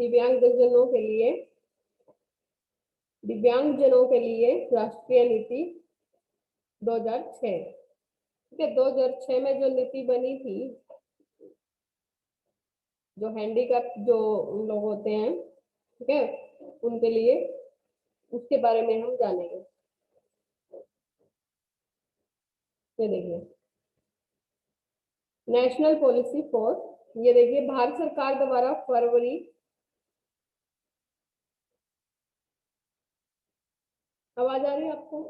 दिव्यांगजनों के लिए राष्ट्रीय नीति 2006। ठीक है, 2006 में जो नीति बनी थी, जो हैंडीकैप जो लोग होते हैं, ठीक है, उनके लिए, उसके बारे में हम जानेंगे। ये देखिए, नेशनल पॉलिसी फॉर, ये देखिए भारत सरकार द्वारा फरवरी, आवाज आ रही है आपको?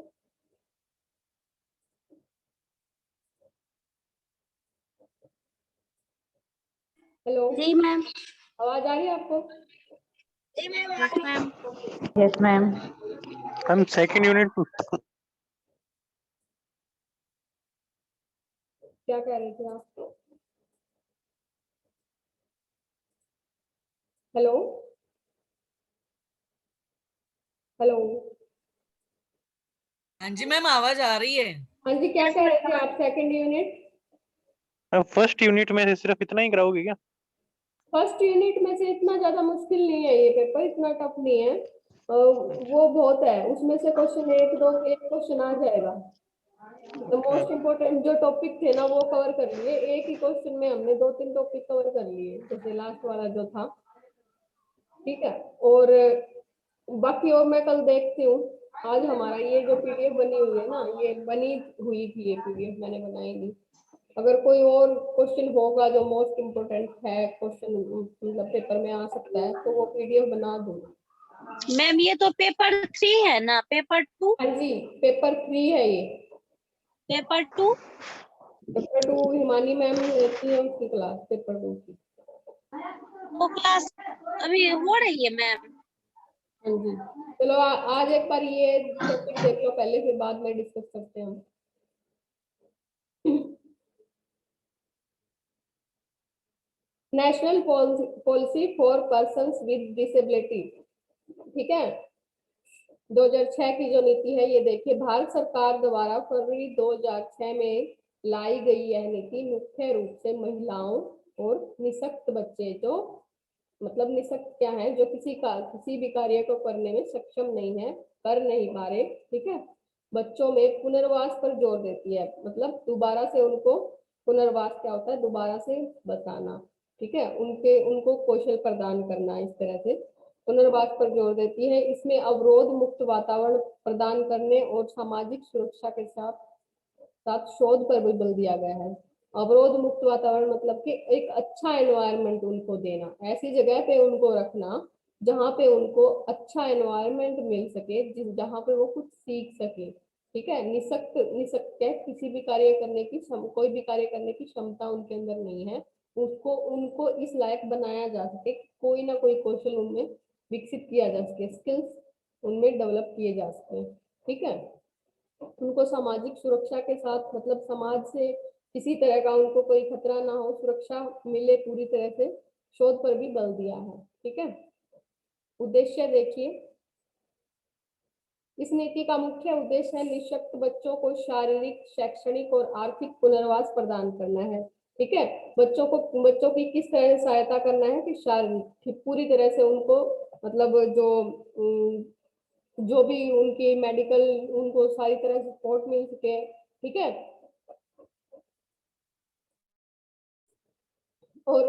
हेलो जी मैम। आवाज आ रही है आपको? जी मैम। Yes ma'am. हम सेकंड यूनिट क्या कह रहे थे आप? हेलो हेलो, हाँ जी मैम, आवाज आ रही है। हाँ जी, क्या कह रहे थे आप? सेकंड यूनिट, फर्स्ट यूनिट में से सिर्फ इतना ही कराओगे क्या? फर्स्ट यूनिट में से इतना ज्यादा मुश्किल नहीं है, ये पेपर इतना टफ नहीं है। वो बहुत है, उसमें से क्वेश्चन एक क्वेश्चन आ जाएगा। तो मोस्ट इम्पोर्टेंट जो टॉपिक थे ना वो कवर कर लिए, एक ही क्वेश्चन में हमने 2-3 टॉपिक कवर कर लिए, जैसे लास्ट वाला जो था। ठीक है, और बाकी और मैं कल देखती हूँ। आज हमारा ये जो पीडीएफ बनी हुई है ना, ये बनी हुई थी, ये पीडीएफ मैंने बनाई थी। अगर कोई और क्वेश्चन होगा जो मोस्ट इम्पोर्टेंट है, क्वेश्चन मतलब पेपर में आ सकता है, तो वो पीडीएफ बना दूंगा। मैम ये तो पेपर 3 है ना, पेपर 2? हाँ जी, पेपर 3 है ये। पेपर 2? पेपर 2 हिमानी मैम लेती है, उसकी क्लास पेपर 2 की। वो क्लास अभी हो रही है मैम? हाँ जी, चलो आज एक बार ये टॉपिक देख लो पहले, फिर बाद में डिस्कस करते हैं हम। National policy for persons with disability, ठीक है, 2006 की जो नीति है, ये देखिए भारत सरकार द्वारा फरवरी 2006 में लाई गई यह नीति मुख्य रूप से महिलाओं और निःशक्त बच्चे, जो मतलब निःशक्त क्या है, जो किसी भी कार्य को करने में सक्षम नहीं है, कर नहीं पा रहे, ठीक है, बच्चों में पुनर्वास पर जोर देती है। मतलब दोबारा से उनको, पुनर्वास क्या होता है, दोबारा से बसाना, ठीक है, उनको कौशल प्रदान करना, इस तरह से पुनर्वास पर जोर देती है। इसमें अवरोध मुक्त वातावरण प्रदान करने और सामाजिक सुरक्षा के साथ साथ शोध पर भी बल दिया गया है। अवरोध मुक्त वातावरण मतलब कि एक अच्छा एनवायरनमेंट उनको देना, ऐसी जगह पे उनको रखना जहाँ पे उनको अच्छा एनवायरनमेंट मिल सके, जहाँ पे वो कुछ सीख सके। ठीक है, निशक्त है, किसी भी कार्य करने की, कोई भी कार्य करने की क्षमता उनके अंदर नहीं है, उसको उनको इस लायक बनाया जा सके, कोई ना कोई कौशल उनमें विकसित किया जा सके, स्किल्स उनमें डेवलप किए जा सके। ठीक है, उनको सामाजिक सुरक्षा के साथ, मतलब समाज से किसी तरह का उनको कोई खतरा ना हो, सुरक्षा मिले पूरी तरह से, शोध पर भी बल दिया है। ठीक है, उद्देश्य देखिए, इस नीति का मुख्य उद्देश्य है निःशक्त बच्चों को शारीरिक, शैक्षणिक और आर्थिक पुनर्वास प्रदान करना है। ठीक है, बच्चों की किस तरह से सहायता करना है कि शारीरिक पूरी तरह से उनको, मतलब जो भी उनकी मेडिकल, उनको सारी तरह से सपोर्ट मिल सके। ठीक है, और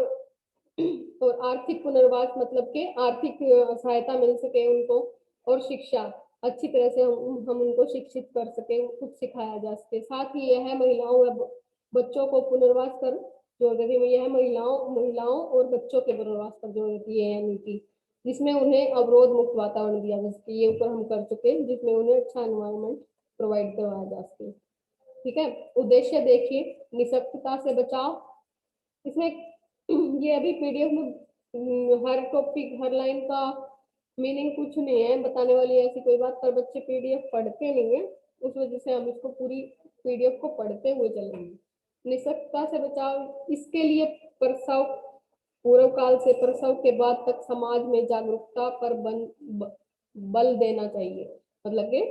आर्थिक पुनर्वास मतलब कि आर्थिक सहायता मिल सके उनको, और शिक्षा अच्छी तरह से हम उनको शिक्षित कर सके, कुछ सिखाया जा सके। साथ ही यह महिलाओं और बच्चों को पुनर्वास पर जोर देती है, यह महिलाओं और बच्चों के पुनर्वास पर जोर देती है यह नीति, जिसमें उन्हें अवरोध मुक्त वातावरण दिया जा सके, ये ऊपर हम कर चुके, जिसमें उन्हें अच्छा एनवायरनमेंट प्रोवाइड करवाया जा सके। ठीक है, उद्देश्य देखिए, निःशक्तता से बचाव। इसमें ये अभी पीडीएफ में हर टॉपिक, हर लाइन का मीनिंग कुछ नहीं है बताने वाली, ऐसी कोई बात, पर बच्चे पीडीएफ पढ़ते नहीं है, उस वजह से हम इसको पूरी पीडीएफ को पढ़ते हुए चलेंगे। निःशक्तता से बचाव, इसके लिए प्रसव पूर्व काल से प्रसव के बाद तक समाज में जागरूकता पर बल देना चाहिए। मतलब कि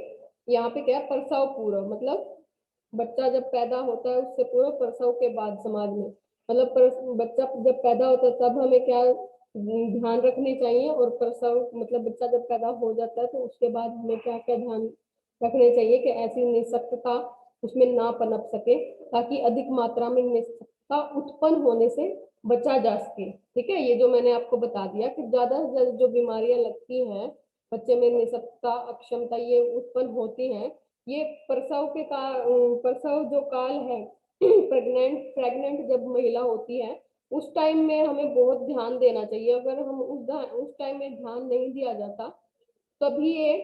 यहाँ पे क्या, प्रसव पूर्व मतलब बच्चा जब पैदा होता है उससे पूर्व, प्रसव के बाद समाज में, मतलब बच्चा जब पैदा होता है तब हमें क्या ध्यान रखने चाहिए। और प्रसव मतलब बच्चा जब पैदा हो जाता है तो उसके बाद हमें क्या क्या ध्यान रखने चाहिए कि ऐसी निःशक्तता उसमें ना पनप सके, ताकि अधिक मात्रा में निःशक्तता उत्पन्न होने से बचा जा सके। ठीक है, ये जो मैंने आपको बता दिया कि ज्यादा से ज्यादा जो बीमारियां लगती हैं बच्चे में, निःशक्तता, अक्षमता, ये उत्पन्न होती हैं, ये प्रसव जो काल है प्रेग्नेंट जब महिला होती है उस टाइम में हमें बहुत ध्यान देना चाहिए। अगर हम उस टाइम में ध्यान नहीं दिया जाता तभी ये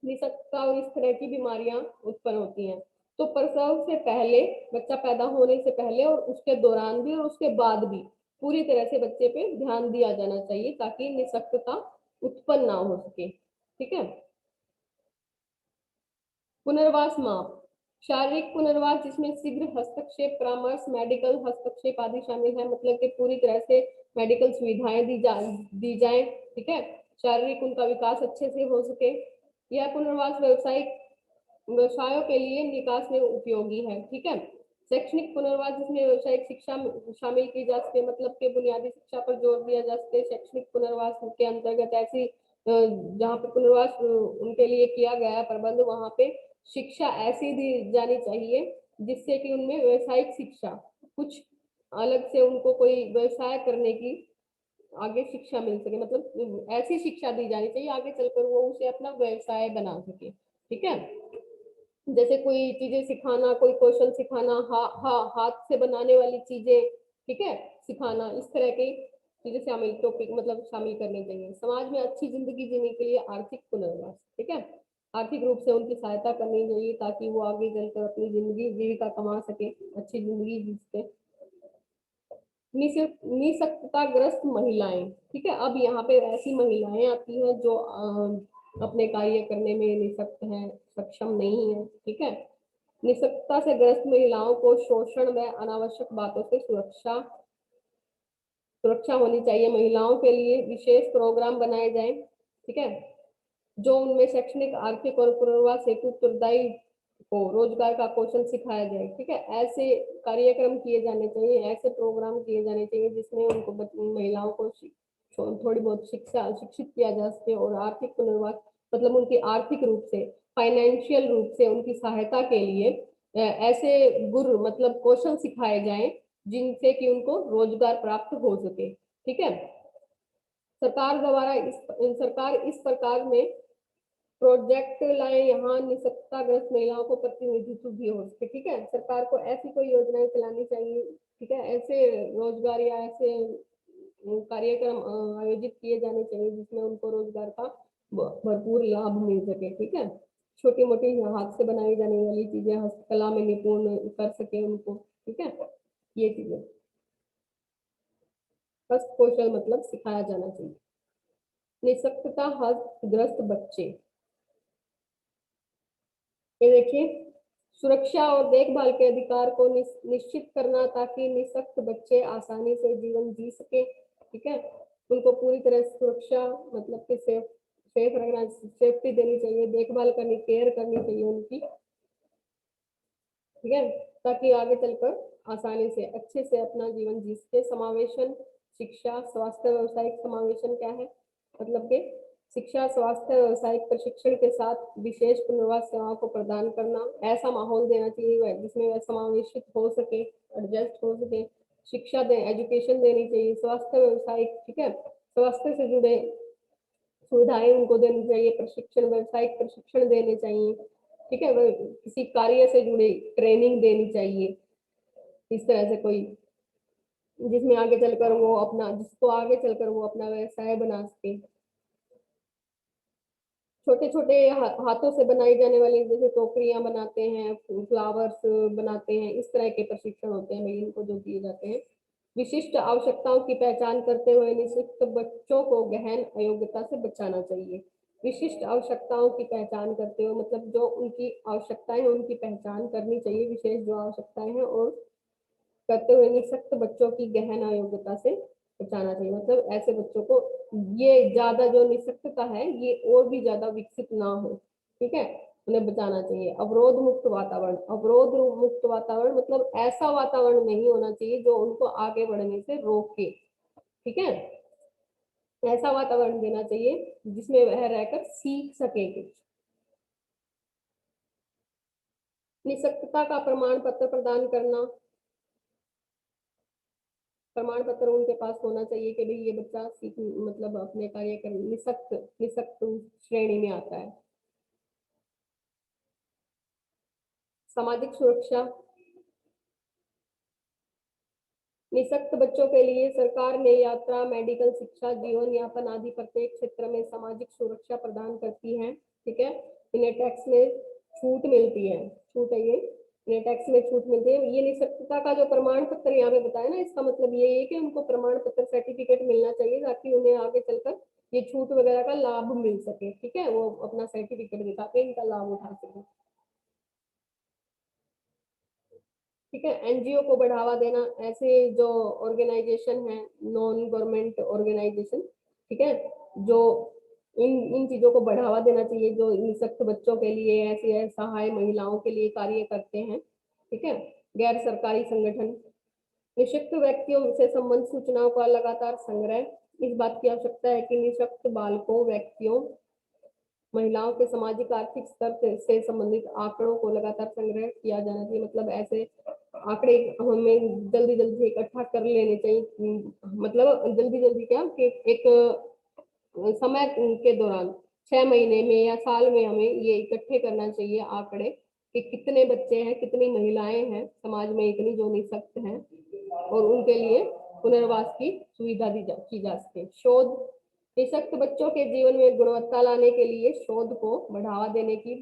निःशक्तता और इस तरह की बीमारियां उत्पन्न होती हैं। तो प्रसव से पहले, बच्चा पैदा होने से पहले और उसके दौरान भी और उसके बाद भी पूरी तरह से बच्चे पे ध्यान दिया जाना चाहिए ताकि निःशक्तता उत्पन्न ना हो सके। ठीक है। पुनर्वास माप, शारीरिक पुनर्वास जिसमें शीघ्र हस्तक्षेप, परामर्श, मेडिकल हस्तक्षेप आदि शामिल है। मतलब कि पूरी तरह से मेडिकल सुविधाएं दी जाए। ठीक है, शारीरिक उनका विकास अच्छे से हो सके। यह पुनर्वास व्यवसायों के लिए निकास में उपयोगी है। ठीक है। शैक्षणिक पुनर्वास जिसमें व्यावसायिक शिक्षा शामिल की जा सके, मतलब के बुनियादी शिक्षा पर जोर दिया जा सके। शैक्षणिक पुनर्वास के अंतर्गत ऐसी जहाँ पे पुनर्वास उनके लिए किया गया प्रबंध, वहां पे शिक्षा ऐसी दी जानी चाहिए जिससे कि उनमें व्यवसायिक शिक्षा, कुछ अलग से उनको कोई व्यवसाय करने की आगे शिक्षा मिल सके। मतलब ऐसी शिक्षा दी जानी चाहिए आगे चलकर वो उसे अपना व्यवसाय बना सके। ठीक है, जैसे कोई चीजें सिखाना, कोई कौशल सिखाना, हाथ से बनाने वाली चीजें, ठीक है, सिखाना, इस तरह की चीजें शामिल टॉपिक मतलब शामिल करने चाहिए। समाज में अच्छी जिंदगी जीने के लिए आर्थिक पुनर्वास, ठीक है, आर्थिक रूप से उनकी सहायता करनी चाहिए ताकि वो आगे चलकर अपनी जिंदगी जीविका कमा सके, अच्छी जिंदगी जी सके। निःशक्तताग्रस्त महिलाएं, ठीक है, अब यहाँ पे ऐसी महिलाएं आती हैं जो अपने कार्य करने में निःशक्त हैं, सक्षम नहीं है। ठीक है, निःशक्तता से ग्रस्त महिलाओं को शोषण व अनावश्यक बातों से सुरक्षा होनी चाहिए। महिलाओं के लिए विशेष प्रोग्राम बनाए जाए, ठीक है, जो उनमें शैक्षणिक, आर्थिक और पुनर्वास हेतु उत्तरदायी को रोजगार का कौशल सिखाया जाए। ठीक है, ऐसे कार्यक्रम किए जाने चाहिए, ऐसे प्रोग्राम किए जाने चाहिए जिसमें उनको महिलाओं को थोड़ी बहुत शिक्षित किया जा सके और आर्थिक पुनर्वास मतलब उनकी आर्थिक रूप से, फाइनेंशियल रूप से उनकी सहायता के लिए ऐसे गुर मतलब कौशल सिखाए जाएं जिनसे कि उनको रोजगार प्राप्त हो सके। ठीक है, सरकार इस प्रकार में प्रोजेक्ट लाए यहाँ निःशक्तताग्रस्त महिलाओं को प्रतिनिधित्व भी हो सके। ठीक है, सरकार को ऐसी कोई योजनाएं चलानी चाहिए, ठीक है, ऐसे रोजगार या ऐसे कार्यक्रम आयोजित किए जाने चाहिए जिसमें उनको रोजगार का भरपूर लाभ मिल सके। ठीक है, छोटी मोटी हाथ से बनाई जाने वाली चीजें, हस्तकला में निपुण कर सके उनको। ठीक है, ये चीजें हस्त कौशल मतलब सिखाया जाना चाहिए। निःशक्तता हस्तग्रस्त बच्चे, ये देखिए, सुरक्षा और देखभाल के अधिकार को निश्चित करना ताकि निःशक्त बच्चे आसानी से जीवन जी सके। ठीक है, उनको पूरी तरह सुरक्षा मतलब कि सेफ रखना, सेफ्टी देनी चाहिए, देखभाल करनी, केयर करनी चाहिए उनकी। ठीक है, ताकि आगे चलकर आसानी से अच्छे से अपना जीवन जी सके। समावेशन शिक्षा, स्वास्थ्य, व्यवसायिक समावेशन क्या है, मतलब कि शिक्षा, स्वास्थ्य, व्यवसायिक प्रशिक्षण के साथ विशेष पुनर्वास सेवाओं को प्रदान करना, ऐसा माहौल देना चाहिए जिसमें वह समावेशित हो सके, एडजस्ट हो सके। शिक्षा एजुकेशन देनी चाहिए, स्वास्थ्य, व्यवसायिक, ठीक है, स्वास्थ्य से जुड़े सुविधाएं उनको देनी चाहिए, प्रशिक्षण, व्यवसायिक प्रशिक्षण देने चाहिए। ठीक है, किसी कार्य से जुड़ी ट्रेनिंग देनी चाहिए, इस तरह से कोई जिसमें आगे चलकर वो अपना जिसको आगे चलकर वो अपना व्यवसाय बना सके। छोटे छोटे हाथों से बनाई जाने वाली जैसे टोकरियां बनाते हैं, फ्लावर्स बनाते हैं, इस तरह के प्रशिक्षण होते हैं इनको जो दिए जाते हैं। विशिष्ट आवश्यकताओं की पहचान करते हुए निःशक्त बच्चों को गहन अयोग्यता से बचाना चाहिए। विशिष्ट आवश्यकताओं की पहचान करते हुए मतलब जो उनकी आवश्यकताएं हैं उनकी पहचान करनी चाहिए, विशेष जो आवश्यकताएं हैं, और करते हुए निःशक्त बच्चों की गहन अयोग्यता से बचाना चाहिए। मतलब ऐसे बच्चों को ये ज्यादा जो निःशक्तता है ये और भी ज्यादा विकसित ना हो। ठीक है, उन्हें बचाना चाहिए। अवरोध मुक्त वातावरण, अवरोध मुक्त वातावरण मतलब ऐसा वातावरण नहीं होना चाहिए जो उनको आगे बढ़ने से रोके। ठीक है, ऐसा वातावरण देना चाहिए जिसमें वह रहकर सीख सके कुछ। निःशक्तता का प्रमाण पत्र प्रदान करना, प्रमाण पत्र उनके पास होना चाहिए कि भाई ये बच्चा सीख मतलब अपने कार्य कर निःशक्त श्रेणी में आता है। सामाजिक सुरक्षा, निःशक्त बच्चों के लिए सरकार ने यात्रा, मेडिकल, शिक्षा, जीवन यापन आदि प्रत्येक क्षेत्र में सामाजिक सुरक्षा प्रदान करती है। ठीक है, इन्हें टैक्स में छूट मिलती है, छूट है ये, इन्हें टैक्स में छूट मिलती है। ये निःशक्तता का जो प्रमाण पत्र यहाँ पे बताया ना, इसका मतलब ये है कि उनको प्रमाण पत्र सर्टिफिकेट मिलना चाहिए ताकि उन्हें आगे चलकर ये छूट वगैरह का लाभ मिल सके। ठीक है, वो अपना सर्टिफिकेट दिखा के इनका लाभ उठा सके। ठीक है, एनजीओ को बढ़ावा देना, ऐसे जो ऑर्गेनाइजेशन है, नॉन गवर्नमेंट ऑर्गेनाइजेशन, ठीक है, जो इन चीजों को बढ़ावा देना चाहिए, जो निःशक्त बच्चों के लिए, ऐसे असहाय महिलाओं के लिए कार्य करते हैं। ठीक है, गैर सरकारी संगठन, निःशक्त व्यक्तियों से संबंधित सूचनाओं का लगातार संग्रह, इस बात की आवश्यकता है कि निःशक्त बालकों, व्यक्तियों, महिलाओं के सामाजिक आर्थिक स्तर से संबंधित आंकड़ों को लगातार संग्रह किया जाना चाहिए। मतलब ऐसे आंकड़े हमें जल्दी जल्दी इकट्ठा कर लेने चाहिए, मतलब जल्दी जल्दी क्या कि एक समय के दौरान 6 महीने में या साल में हमें ये इकट्ठे करना चाहिए आंकड़े कि कितने बच्चे हैं, कितनी महिलाएं हैं समाज में इतनी जो निःशक्त हैं, और उनके लिए पुनर्वास की सुविधा की जा सके। शोध, निःशक्त बच्चों के जीवन में गुणवत्ता लाने के लिए शोध को बढ़ावा देने की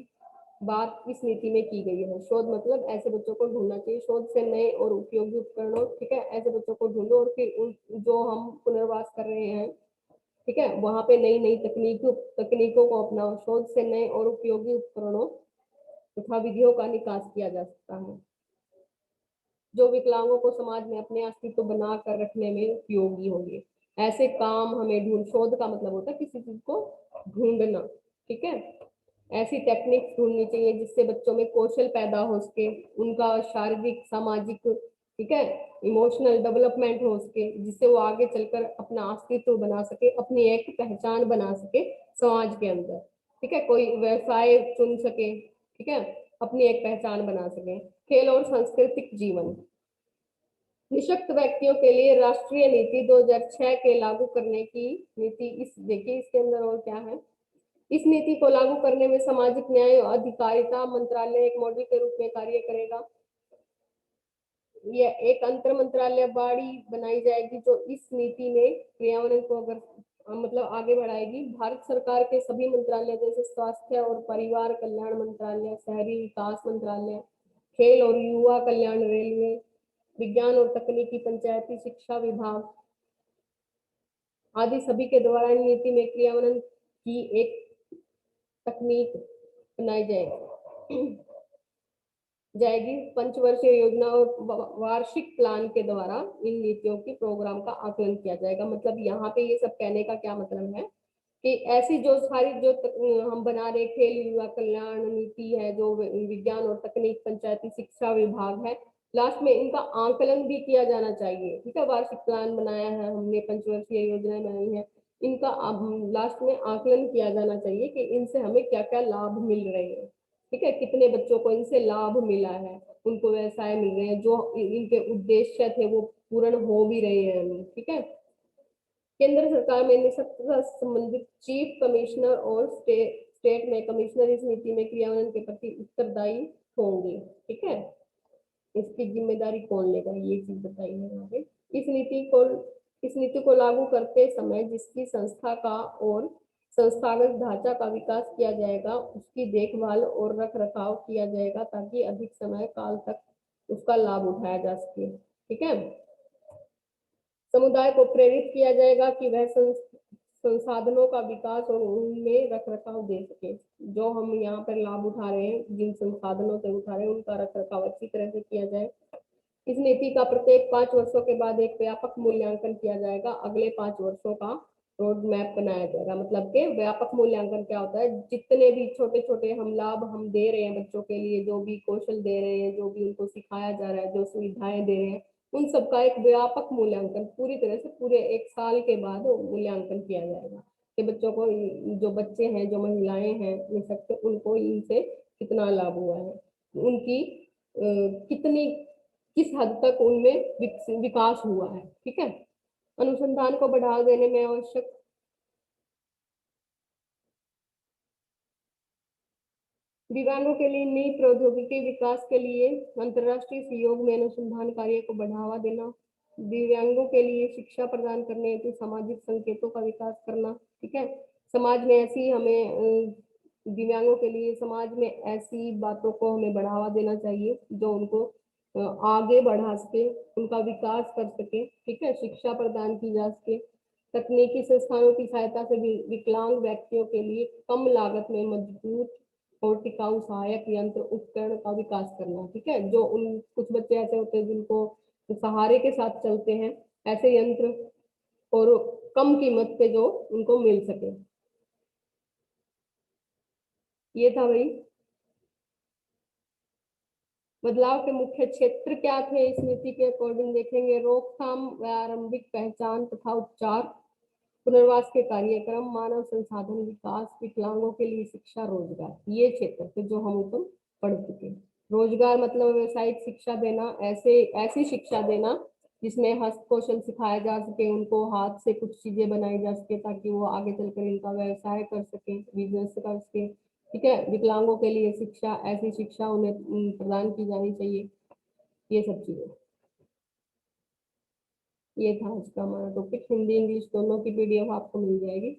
बात इस नीति में की गई है। शोध मतलब ऐसे बच्चों को ढूंढना चाहिए, शोध से नए और उपयोगी उपकरणों, ठीक है, ऐसे बच्चों को ढूंढो और फिर जो हम पुनर्वास कर रहे हैं, ठीक है, वहां पे नई नई तकनीकों को अपनाओ। शोध से नए और उपयोगी उपकरणों तथा विधियों का निकास किया जा सकता है जो विकलांगों को समाज में अपने अस्तित्व बना कर रखने में उपयोगी होंगे। ऐसे काम हमें शोध का मतलब होता है किसी चीज को ढूंढना। ठीक है, ऐसी टेक्निक ढूंढनी चाहिए जिससे बच्चों में कौशल पैदा हो सके, उनका शारीरिक, सामाजिक, ठीक है, इमोशनल डेवलपमेंट हो सके, जिससे वो आगे चलकर अपना अस्तित्व बना सके, अपनी एक पहचान बना सके समाज के अंदर। ठीक है, कोई व्यवसाय चुन सके, ठीक है, अपनी एक पहचान बना सके। खेल और सांस्कृतिक जीवन, निःशक्त व्यक्तियों के लिए राष्ट्रीय नीति 2006 के लागू करने की नीति, इस देखिए इसके अंदर और क्या है। इस नीति को लागू करने में सामाजिक न्याय और अधिकारिता मंत्रालय एक मॉडल के रूप में कार्य करेगा। यह एक अंतर मंत्रालय बॉडी बनाई जाएगी जो इस नीति में क्रियान्वयन को अगर मतलब आगे बढ़ाएगी। भारत सरकार के सभी मंत्रालय जैसे स्वास्थ्य और परिवार कल्याण मंत्रालय, शहरी विकास मंत्रालय, खेल और युवा कल्याण, रेलवे, विज्ञान और तकनीकी, पंचायती शिक्षा विभाग आदि सभी के द्वारा नीति में क्रियान्वयन की एक तकनीक बनाई जाएगी। पंचवर्षीय योजना और वार्षिक प्लान के द्वारा इन नीतियों की प्रोग्राम का आकलन किया जाएगा। मतलब यहाँ पे ये सब कहने का क्या मतलब है कि ऐसी जो सारी जो हम बना रहे, खेल युवा कल्याण नीति है, जो विज्ञान और तकनीक, पंचायती शिक्षा विभाग है, लास्ट में इनका आकलन भी किया जाना चाहिए। ठीक है, वार्षिक प्लान बनाया है हमने, पंचवर्षीय योजना बनाई है, इनका लास्ट में आकलन किया जाना चाहिए कि इनसे हमें क्या क्या लाभ मिल रहे हैं। ठीक है, कितने बच्चों को इनसे लाभ मिला है, उनको व्यवसाय मिल रहे हैं, जो इनके उद्देश्य थे वो पूर्ण हो भी रहे हैं। ठीक है, केंद्र सरकार में निःशक्तता से संबंधित चीफ कमिश्नर और स्टेट में कमिश्नर इस नीति में क्रियान्वयन के प्रति उत्तरदायी होंगे। ठीक है, इसकी जिम्मेदारी कौन लेगा, ये चीज बताई है यहाँ पे। इस नीति को लागू करते समय जिसकी संस्था का और संस्थागत ढांचा का विकास किया जाएगा, उसकी देखभाल और रख रखाव किया जाएगा ताकि अधिक समय काल तक उसका लाभ उठाया जा सके। ठीक है, समुदाय को प्रेरित किया जाएगा कि वह संसाधनों का विकास और उनमें रख रखाव दे सके। जो हम यहाँ पर लाभ उठा रहे हैं, जिन संसाधनों से उठा रहे हैं, उनका रख रखाव अच्छी तरह से किया जाए। इस नीति का प्रत्येक 5 वर्षों के बाद एक व्यापक मूल्यांकन किया जाएगा। अगले 5 वर्षों का रोड मैप बनाया जाएगा। मतलब के व्यापक मूल्यांकन क्या होता है, जितने भी छोटे छोटे हम लाभ हम दे रहे हैं बच्चों के लिए, जो भी कौशल दे रहे हैं, जो भी उनको सिखाया जा रहा है, जो सुविधाएं दे रहे हैं, उन सबका एक व्यापक मूल्यांकन पूरी तरह से पूरे 1 साल के बाद मूल्यांकन किया जाएगा कि बच्चों को, जो बच्चे हैं, जो महिलाएं हैं निःशक्त, उनको इनसे कितना लाभ हुआ है, उनकी कितनी, किस हद तक उनमें विकास हुआ है। ठीक है। अनुसंधान को बढ़ावा देने में आवश्यक दिव्यांगों के लिए नई प्रौद्योगिकी विकास के लिए अंतर्राष्ट्रीय सहयोग में अनुसंधान कार्य को बढ़ावा देना, दिव्यांगों के लिए शिक्षा प्रदान करने हेतु सामाजिक संकेतों का विकास करना। ठीक है। समाज में ऐसी हमें दिव्यांगों के लिए समाज में ऐसी बातों को हमें बढ़ावा देना चाहिए जो उनको आगे बढ़ा सके, उनका विकास कर सके। ठीक है। शिक्षा प्रदान की जा सके। तकनीकी संस्थानों की सहायता से विकलांग व्यक्तियों के लिए कम लागत में मजबूत और टिकाऊ सहायक यंत्र उपकरण का विकास करना। ठीक है। जो उन कुछ बच्चे ऐसे होते हैं जिनको सहारे के साथ चलते हैं, ऐसे यंत्र और कम कीमत पे जो उनको मिल सके। ये था भाई। बदलाव के मुख्य क्षेत्र क्या थे इस नीति के अकॉर्डिंग देखेंगे। रोकथाम व आरंभिक पहचान तथा उपचार, पुनर्वास के कार्यक्रम, मानव संसाधन विकास, विकलांगों के लिए शिक्षा, रोजगार। ये क्षेत्र थे जो हम ऊपर पढ़ चुके। रोजगार मतलब व्यवसायिक शिक्षा देना, ऐसी शिक्षा देना जिसमें हस्त कौशल सिखाया जा सके, उनको हाथ से कुछ चीजें बनाई जा सके ताकि वो आगे चलकर इनका व्यवसाय कर सके, बिजनेस कर सके। ठीक है। विकलांगों के लिए शिक्षा, ऐसी शिक्षा उन्हें प्रदान की जानी चाहिए। ये सब चीजें, ये था आज का हमारा टॉपिक। हिंदी इंग्लिश दोनों की पीडीएफ आपको मिल जाएगी।